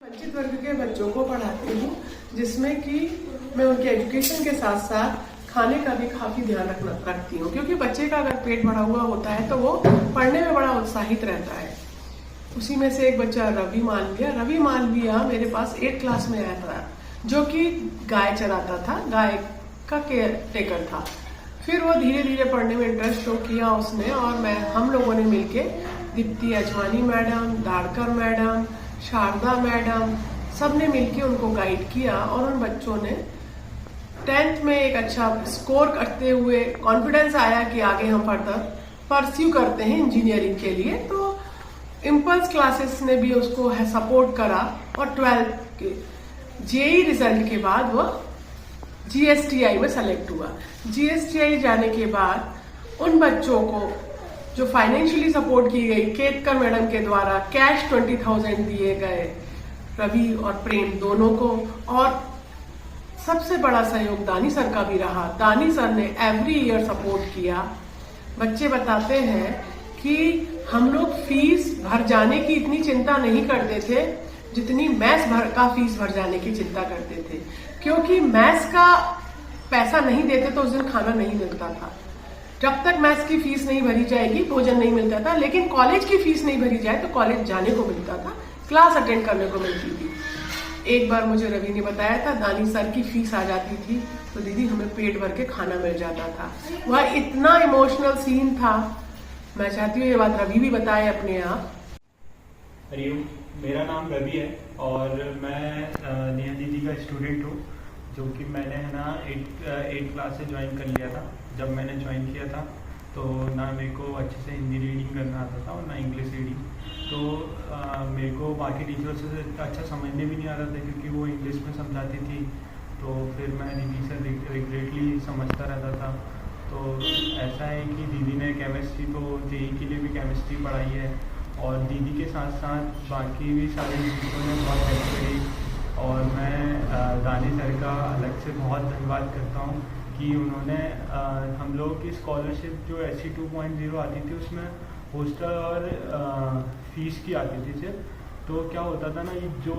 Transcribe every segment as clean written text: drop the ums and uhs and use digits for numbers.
वंचित वर्ग के बच्चों को पढ़ाती हूँ, जिसमें कि मैं उनके एजुकेशन के साथ साथ खाने का भी काफी ध्यान रखती हूँ, क्योंकि बच्चे का अगर पेट भरा हुआ होता है तो वो पढ़ने में बड़ा उत्साहित रहता है। उसी में से एक बच्चा रवि मालविया मेरे पास 8th क्लास में आया था, जो कि गाय चराता था, गाय का केयर टेकर था। फिर वो धीरे धीरे पढ़ने में इंटरेस्ट शो किया उसने, और हम लोगों ने मिलके Deepti Ajwani madam, Dadkar madam, Sharda madam, सबने मिलके उनको गाइड किया और उन बच्चों ने 10th में एक अच्छा स्कोर करते हुए कॉन्फिडेंस आया कि आगे हम फर्दर परस्यू करते हैं इंजीनियरिंग के लिए। तो इम्पल्स क्लासेस ने भी उसको सपोर्ट करा और 12th के जेई रिजल्ट के बाद वो GSTI में सेलेक्ट हुआ। GSTI जाने के बाद उन बच्चों को जो फाइनेंशियली सपोर्ट की गई केतकर मैडम के द्वारा कैश 20,000 दिए गए रवि और प्रेम दोनों को, और सबसे बड़ा सहयोग दानी सर का भी रहा। दानी सर ने एवरी ईयर सपोर्ट किया। बच्चे बताते हैं कि हम लोग फीस भर जाने की इतनी चिंता नहीं करते थे जितनी मैथ्स का फीस भर जाने की चिंता करते थे, क्योंकि मैथ्स का पैसा नहीं देते तो उस दिन खाना नहीं मिलता था। जब तक मैथ्स की फीस नहीं भरी जाएगी भोजन नहीं मिलता था, लेकिन कॉलेज की फीस नहीं भरी जाए तो कॉलेज जाने को मिलता था, क्लास अटेंड करने को मिलती थी। एक बार मुझे रवि ने बताया था दानी सर की फीस आ जाती थी तो दीदी हमें पेट भर के खाना मिल जाता था। वह इतना इमोशनल सीन था। मैं चाहती हूँ ये बात रवि भी बताए अपने आप। हरिओम, मेरा नाम रवि है और मैं नेहा दीदी का स्टूडेंट हूँ, जो कि मैंने है ना 8th क्लास से ज्वाइन कर लिया था। जब मैंने ज्वाइन किया था तो ना मेरे को अच्छे से हिंदी रीडिंग करना आता था और ना इंग्लिश रीडिंग, तो मेरे को बाकी टीचर्स से अच्छा समझने भी नहीं आता था क्योंकि वो इंग्लिश में समझाती थी। तो फिर मैं दीदी से रिग्रेटली समझता रहता था। तो ऐसा है कि दीदी ने केमिस्ट्री तो जेई के लिए भी केमिस्ट्री पढ़ाई है, और दीदी के साथ साथ बाकी भी सारे टीचरों ने बहुत हेल्प करी। और मैं दानी सर का अलग से बहुत धन्यवाद करता हूँ कि उन्होंने हम लोगों की स्कॉलरशिप जो SC 2.0 आती थी उसमें हॉस्टल और फीस की आती थी सिर्फ। तो क्या होता था ना, ये जो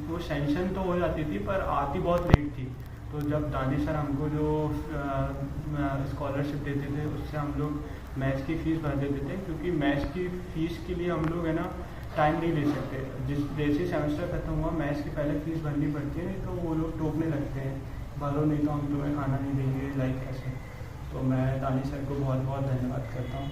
वो सेंशन तो हो जाती थी पर आती बहुत लेट थी। तो जब दानी सर हमको जो स्कॉलरशिप देते थे उससे हम लोग मैथ्स की फ़ीस भर देते थे, क्योंकि मैथ्स की फ़ीस के लिए हम लोग है ना टाइम नहीं ले सकते। जैसे सेमेस्टर खत्म हुआ मैथ्स की पहले फ़ीस भरनी पड़ती है, नहीं तो वो लोग टोकने लगते हैं, भरो नहीं तो हम तुम्हें खाना नहीं देंगे, लाइक ऐसे। तो मैं दानी सर को बहुत बहुत धन्यवाद करता हूँ।